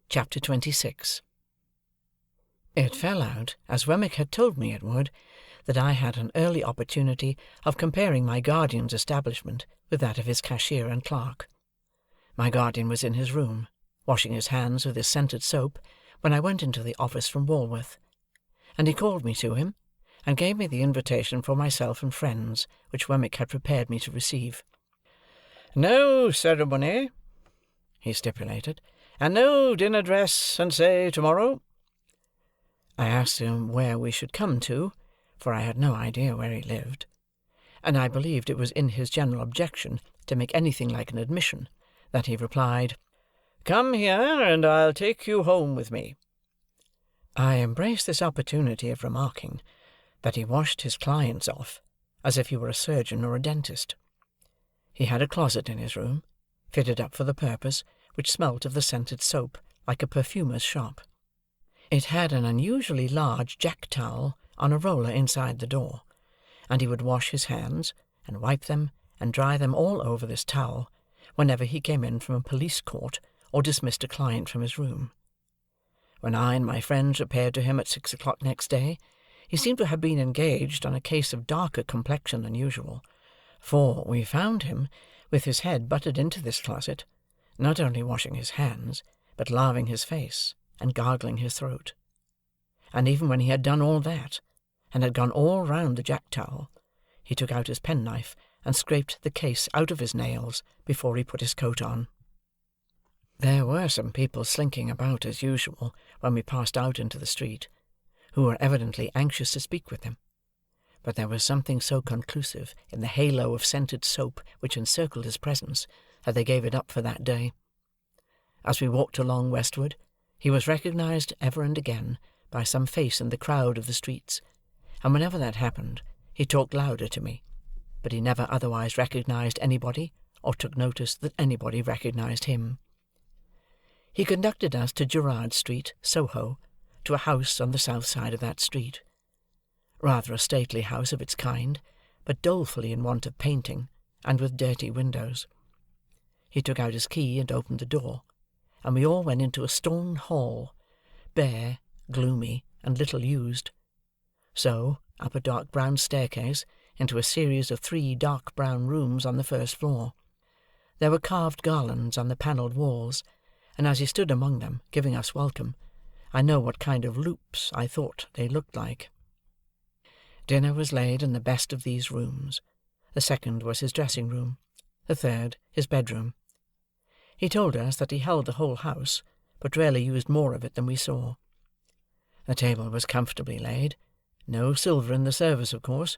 Chapter 26. It fell out, as Wemmick had told me it would, that I had an early opportunity of comparing my guardian's establishment with that of his cashier and clerk. My guardian was in his room, washing his hands with his scented soap, when I went into the office from Walworth, and he called me to him, and gave me the invitation for myself and friends, which Wemmick had prepared me to receive. "No ceremony," he stipulated, "and no dinner dress, and say to-morrow." I asked him where we should come to, for I had no idea where he lived, and I believed it was in his general objection to make anything like an admission, that he replied, "Come here, and I'll take you home with me." I embraced this opportunity of remarking that he washed his clients off, as if he were a surgeon or a dentist. He had a closet in his room, fitted up for the purpose, which smelt of the scented soap, like a perfumer's shop. It had an unusually large jack-towel on a roller inside the door, and he would wash his hands, and wipe them, and dry them all over this towel, whenever he came in from a police court, or dismissed a client from his room. When I and my friends repaired to him at 6 o'clock next day, he seemed to have been engaged on a case of darker complexion than usual, for we found him, with his head butted into this closet, not only washing his hands, but laving his face, and gargling his throat. And even when he had done all that, and had gone all round the jack-towel, he took out his penknife and scraped the case out of his nails before he put his coat on. There were some people slinking about as usual when we passed out into the street, who were evidently anxious to speak with him, but there was something so conclusive in the halo of scented soap which encircled his presence, that they gave it up for that day. As we walked along westward, he was recognized ever and again by some face in the crowd of the streets, and whenever that happened, he talked louder to me, but he never otherwise recognized anybody, or took notice that anybody recognized him. He conducted us to Gerrard Street, Soho, to a house on the south side of that street. Rather a stately house of its kind, but dolefully in want of painting, and with dirty windows. He took out his key and opened the door, and we all went into a stone hall, bare, gloomy, and little used. So, up a dark brown staircase, into a series of 3 dark brown rooms on the first floor. There were carved garlands on the panelled walls, and as he stood among them, giving us welcome, I know what kind of loops I thought they looked like. Dinner was laid in the best of these rooms. The second was his dressing-room, the third his bedroom. He told us that he held the whole house, but rarely used more of it than we saw. The table was comfortably laid, no silver in the service, of course,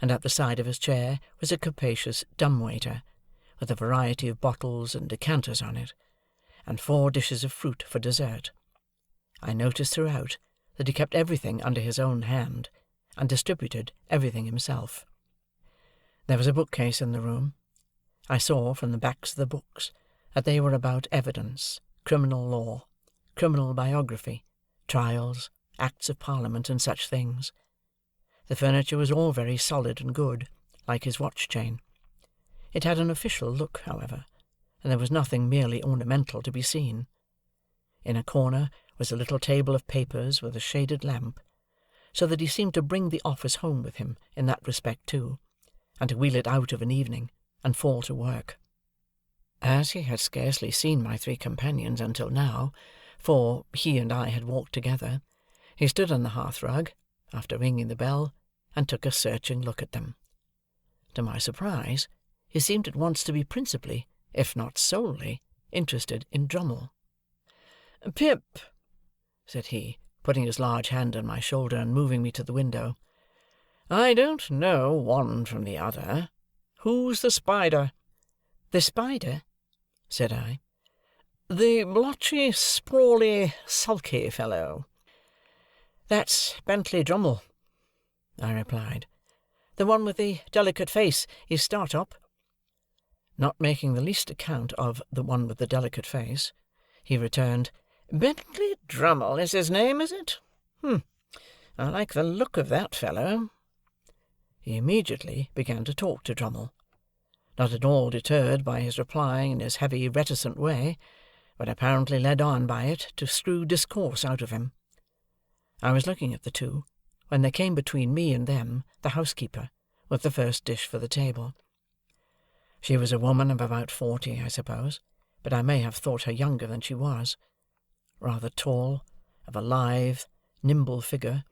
and at the side of his chair was a capacious dumb-waiter, with a variety of bottles and decanters on it, and 4 dishes of fruit for dessert. I noticed throughout that he kept everything under his own hand, and distributed everything himself. There was a bookcase in the room. I saw, from the backs of the books, that they were about evidence, criminal law, criminal biography, trials, acts of Parliament, and such things. The furniture was all very solid and good, like his watch-chain. It had an official look, however, and there was nothing merely ornamental to be seen. In a corner was a little table of papers with a shaded lamp, so that he seemed to bring the office home with him in that respect too, and to wheel it out of an evening, and fall to work. As he had scarcely seen my 3 companions until now, for he and I had walked together, he stood on the hearth-rug, after ringing the bell, and took a searching look at them. To my surprise, he seemed at once to be principally, if not solely, interested in Drummle. "Pip," said he, putting his large hand on my shoulder and moving me to the window, "I don't know one from the other. Who's the spider?" "The spider?" said I. "The blotchy, sprawly, sulky fellow." "That's Bentley Drummle," I replied. "The one with the delicate face is Startop." Not making the least account of the one with the delicate face, he returned, "Bentley Drummle is his name, is it? I like the look of that fellow." He immediately began to talk to Drummle, not at all deterred by his replying in his heavy, reticent way, but apparently led on by it to screw discourse out of him. I was looking at the two, when there came between me and them the housekeeper, with the first dish for the table. She was a woman of about 40, I suppose, but I may have thought her younger than she was. Rather tall, of a lithe, nimble figure,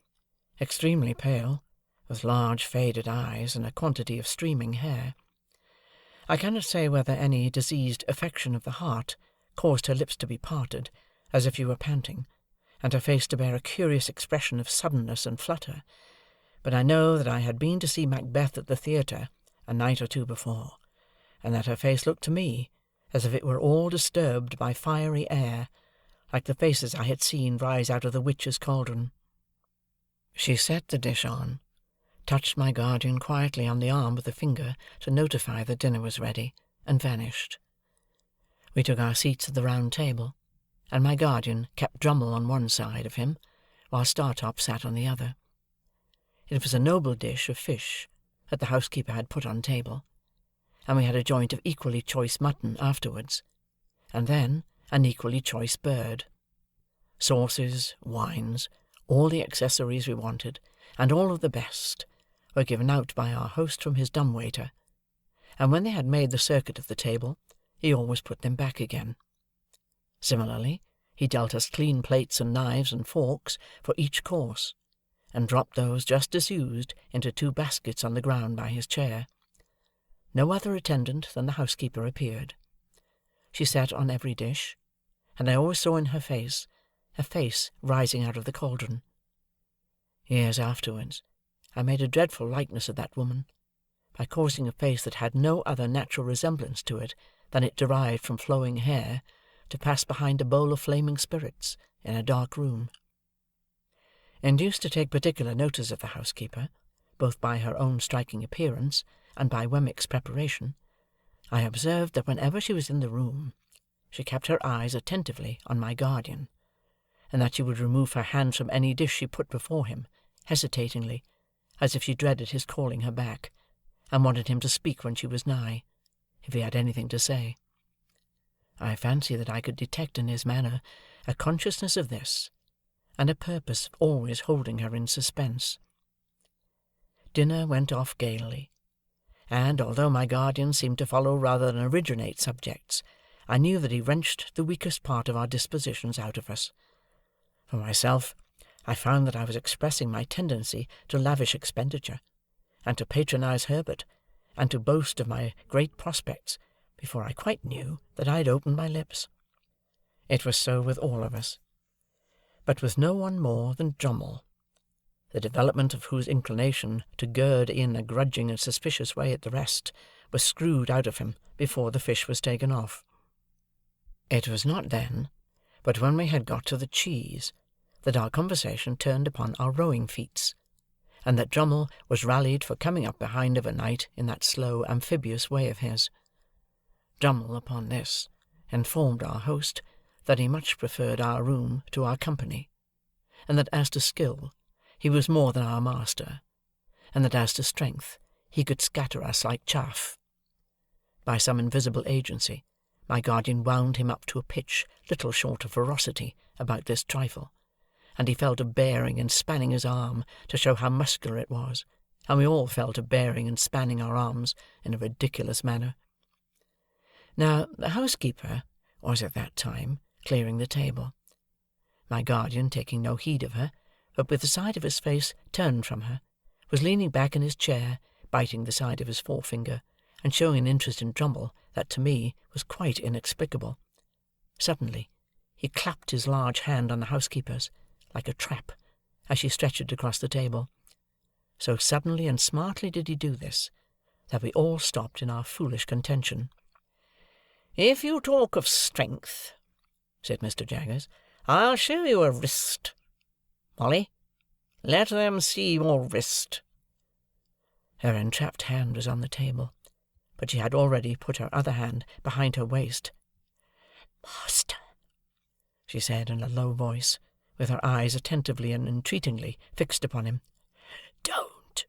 extremely pale, with large faded eyes and a quantity of streaming hair. I cannot say whether any diseased affection of the heart caused her lips to be parted, as if she were panting, and her face to bear a curious expression of suddenness and flutter, but I know that I had been to see Macbeth at the theatre a night or two before, and that her face looked to me as if it were all disturbed by fiery air, like the faces I had seen rise out of the witch's cauldron. She set the dish on, touched my guardian quietly on the arm with a finger to notify that dinner was ready, and vanished. We took our seats at the round table, and my guardian kept Drummle on one side of him, while Startop sat on the other. It was a noble dish of fish that the housekeeper had put on table, and we had a joint of equally choice mutton afterwards, and then an equally choice bird. Sauces, wines, all the accessories we wanted, and all of the best, were given out by our host from his dumb-waiter, and when they had made the circuit of the table, he always put them back again. Similarly, he dealt us clean plates and knives and forks for each course, and dropped those just disused into 2 baskets on the ground by his chair. No other attendant than the housekeeper appeared. She sat on every dish, and I always saw in her face a face rising out of the cauldron. Years afterwards, I made a dreadful likeness of that woman, by causing a face that had no other natural resemblance to it than it derived from flowing hair to pass behind a bowl of flaming spirits in a dark room. Induced to take particular notice of the housekeeper, both by her own striking appearance and by Wemmick's preparation, I observed that whenever she was in the room, she kept her eyes attentively on my guardian, and that she would remove her hands from any dish she put before him, hesitatingly, as if she dreaded his calling her back, and wanted him to speak when she was nigh, if he had anything to say. I fancy that I could detect in his manner a consciousness of this, and a purpose of always holding her in suspense. Dinner went off gaily, and although my guardian seemed to follow rather than originate subjects, I knew that he wrenched the weakest part of our dispositions out of us. For myself, I found that I was expressing my tendency to lavish expenditure, and to patronize Herbert, and to boast of my great prospects, before I quite knew that I had opened my lips. It was so with all of us, but with no one more than Drummle, the development of whose inclination to gird in a grudging and suspicious way at the rest was screwed out of him before the fish was taken off. It was not then, but when we had got to the cheese, that our conversation turned upon our rowing feats, and that Drummle was rallied for coming up behind of a night in that slow, amphibious way of his. Drummle, upon this, informed our host that he much preferred our room to our company, and that as to skill, he was more than our master, and that as to strength, he could scatter us like chaff. By some invisible agency, my guardian wound him up to a pitch little short of ferocity about this trifle, and he fell to bearing and spanning his arm to show how muscular it was, and we all fell to bearing and spanning our arms in a ridiculous manner. Now, the housekeeper was at that time clearing the table. My guardian, taking no heed of her, but with the side of his face turned from her, was leaning back in his chair, biting the side of his forefinger, and showing an interest in Drummle that to me was quite inexplicable. Suddenly, he clapped his large hand on the housekeeper's, like a trap, as she stretched it across the table. So suddenly and smartly did he do this, that we all stopped in our foolish contention. "If you talk of strength," said Mr. Jaggers, "I'll show you a wrist. Molly, let them see your wrist." Her entrapped hand was on the table, but she had already put her other hand behind her waist. "Master," she said in a low voice, with her eyes attentively and entreatingly fixed upon him, "don't."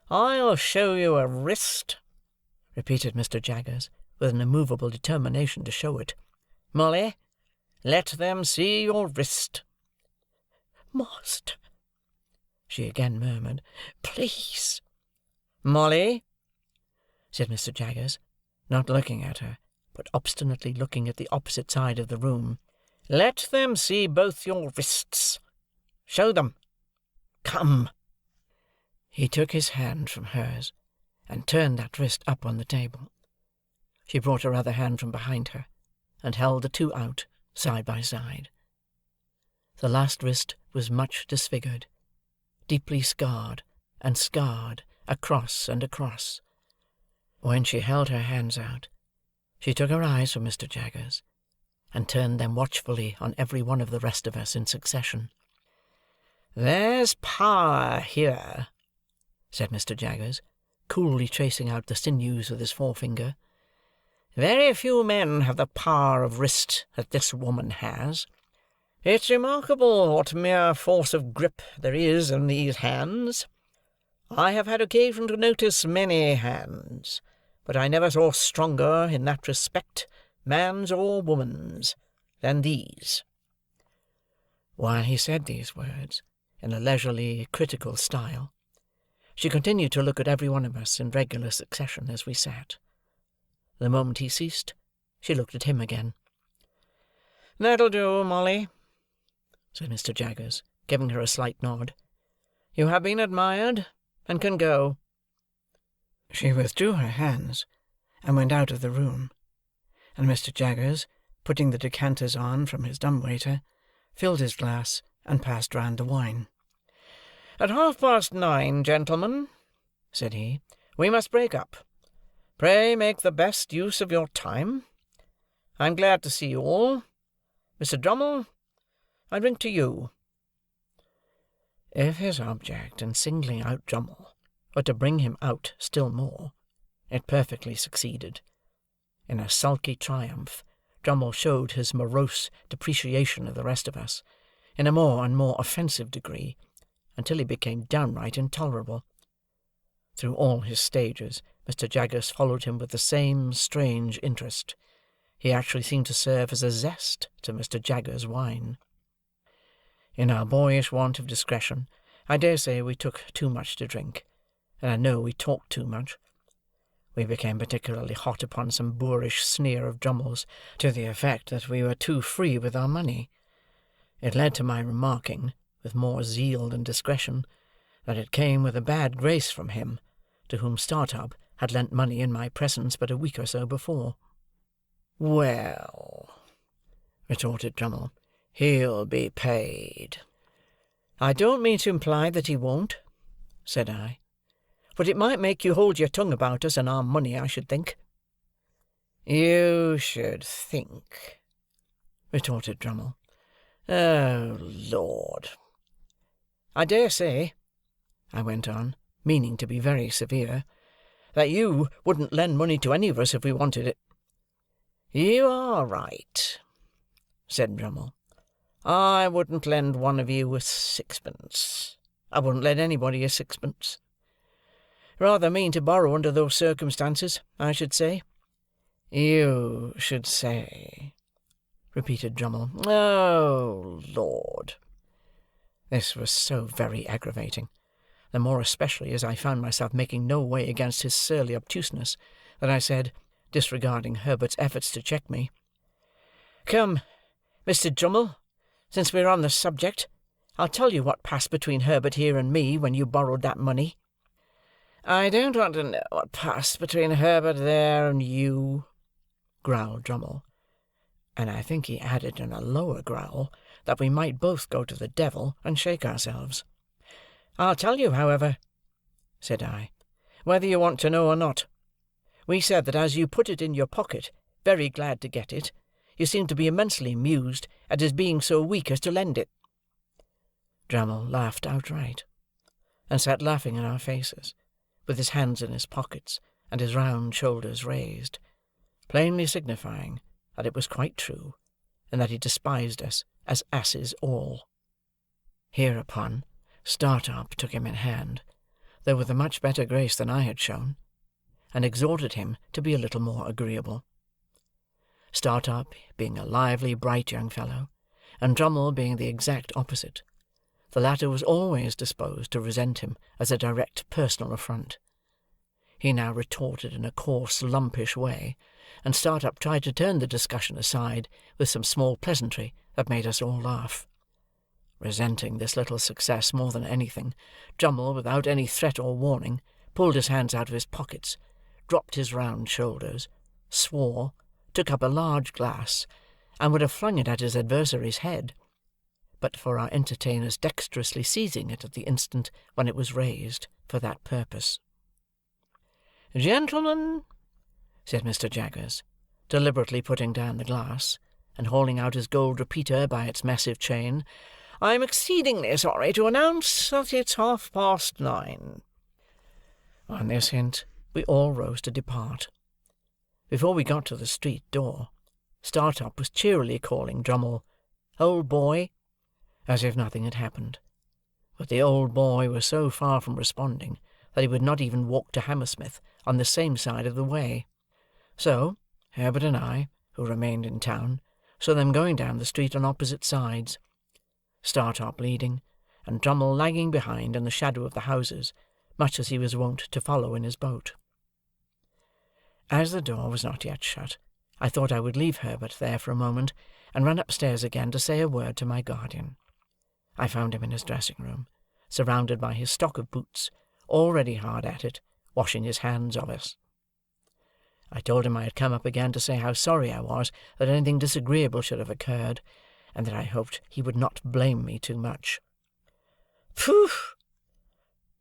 "I'll show you a wrist," repeated Mr. Jaggers, with an immovable determination to show it. Molly, let them see your wrist." "Master," she again murmured, "please." "Molly," said Mr. Jaggers, not looking at her, but obstinately looking at the opposite side of the room, "let them see both your wrists. Show them. Come." He took his hand from hers, and turned that wrist up on the table. She brought her other hand from behind her, and held the two out, side by side. The last wrist was much disfigured, deeply scarred, and scarred across and across. When she held her hands out, she took her eyes from Mr. Jaggers, and turned them watchfully on every one of the rest of us in succession. "There's power here," said Mr. Jaggers, coolly tracing out the sinews with his forefinger. "Very few men have the power of wrist that this woman has. It's remarkable what mere force of grip there is in these hands. I have had occasion to notice many hands, but I never saw stronger in that respect, man's or woman's, than these." While he said these words, in a leisurely, critical style, she continued to look at every one of us in regular succession as we sat. The moment he ceased, she looked at him again. "That'll do, Molly," said Mr. Jaggers, giving her a slight nod. "You have been admired, and can go." She withdrew her hands, and went out of the room, and Mr. Jaggers, putting the decanters on from his dumb-waiter, filled his glass, and passed round the wine. "At 9:30, gentlemen," said he, "we must break up. Pray make the best use of your time. I am glad to see you all. Mr. Drummle, I drink to you." If his object in singling out Drummle were to bring him out still more, it perfectly succeeded. In a sulky triumph, Drummle showed his morose depreciation of the rest of us, in a more and more offensive degree, until he became downright intolerable. Through all his stages, Mr. Jaggers followed him with the same strange interest. He actually seemed to serve as a zest to Mr. Jaggers' wine. In our boyish want of discretion, I dare say we took too much to drink, and I know we talked too much. We became particularly hot upon some boorish sneer of Drummle's, to the effect that we were too free with our money. It led to my remarking, with more zeal than discretion, that it came with a bad grace from him, to whom Startup had lent money in my presence but a week or so before. "Well," retorted Drummle, "he'll be paid." "I don't mean to imply that he won't," said I, "but it might make you hold your tongue about us and our money, I should think." "You should think," retorted Drummle. "Oh, Lord!" "I dare say," I went on, meaning to be very severe, "that you wouldn't lend money to any of us if we wanted it." "You are right," said Drummle. "I wouldn't lend one of you a sixpence. I wouldn't lend anybody a sixpence. Rather mean to borrow under those circumstances, I should say." "You should say," repeated Drummle. "Oh, Lord!" This was so very aggravating, the more especially as I found myself making no way against his surly obtuseness, that I said, disregarding Herbert's efforts to check me, "Come, Mr. Drummle, since we are on the subject, I'll tell you what passed between Herbert here and me when you borrowed that money." "I don't want to know what passed between Herbert there and you," growled Drummle, and I think he added in a lower growl that we might both go to the devil and shake ourselves. "I'll tell you, however," said I, "whether you want to know or not. We said that as you put it in your pocket, very glad to get it, you seemed to be immensely amused at his being so weak as to lend it." Drummle laughed outright, and sat laughing in our faces, with his hands in his pockets, and his round shoulders raised, plainly signifying that it was quite true, and that he despised us as asses all. Hereupon, Startup took him in hand, though with a much better grace than I had shown, and exhorted him to be a little more agreeable. Startup being a lively, bright young fellow, and Drummle being the exact opposite. The latter was always disposed to resent him as a direct personal affront. He now retorted in a coarse, lumpish way, and Startup tried to turn the discussion aside with some small pleasantry that made us all laugh. Resenting this little success more than anything, Drummle, without any threat or warning, pulled his hands out of his pockets, dropped his round shoulders, swore, took up a large glass, and would have flung it at his adversary's head, but for our entertainer's dexterously seizing it at the instant when it was raised for that purpose. "Gentlemen," said Mr. Jaggers, deliberately putting down the glass, and holding out his gold repeater by its massive chain, "I am exceedingly sorry to announce that it's 9:30. On this hint, we all rose to depart. Before we got to the street door, Startup was cheerily calling Drummle "old boy," as if nothing had happened. But the old boy was so far from responding that he would not even walk to Hammersmith on the same side of the way. So, Herbert and I, who remained in town, saw them going down the street on opposite sides, Startup leading, and Drummle lagging behind in the shadow of the houses, much as he was wont to follow in his boat. As the door was not yet shut, I thought I would leave Herbert there for a moment, and run upstairs again to say a word to my guardian. I found him in his dressing-room, surrounded by his stock of boots, already hard at it, washing his hands of us. I told him I had come up again to say how sorry I was that anything disagreeable should have occurred, and that I hoped he would not blame me too much. "Pooh!"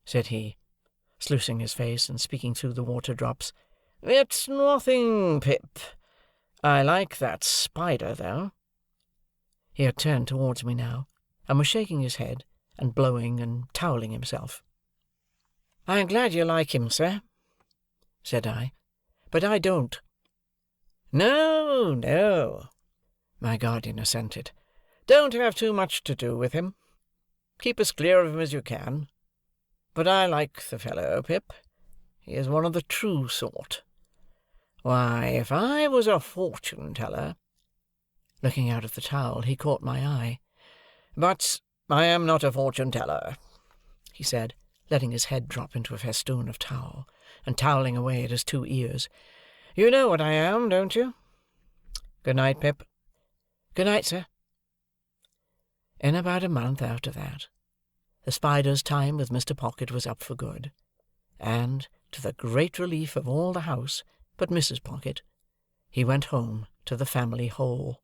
said he, sluicing his face and speaking through the water-drops. "It's nothing, Pip. I like that spider, though." He had turned towards me now, and was shaking his head, and blowing and towelling himself. "I am glad you like him, sir," said I, "but I don't." "No, no," my guardian assented. "Don't have too much to do with him. Keep as clear of him as you can. But I like the fellow, Pip. He is one of the true sort. Why, if I was a fortune-teller—" Looking out of the towel, he caught my eye. "But I am not a fortune-teller," he said, letting his head drop into a festoon of towel, and towelling away at his 2 ears. "You know what I am, don't you? Good night, Pip." "Good night, sir." In about a month after that, the Spider's time with Mr. Pocket was up for good, and, to the great relief of all the house but Mrs. Pocket, he went home to the family Hole.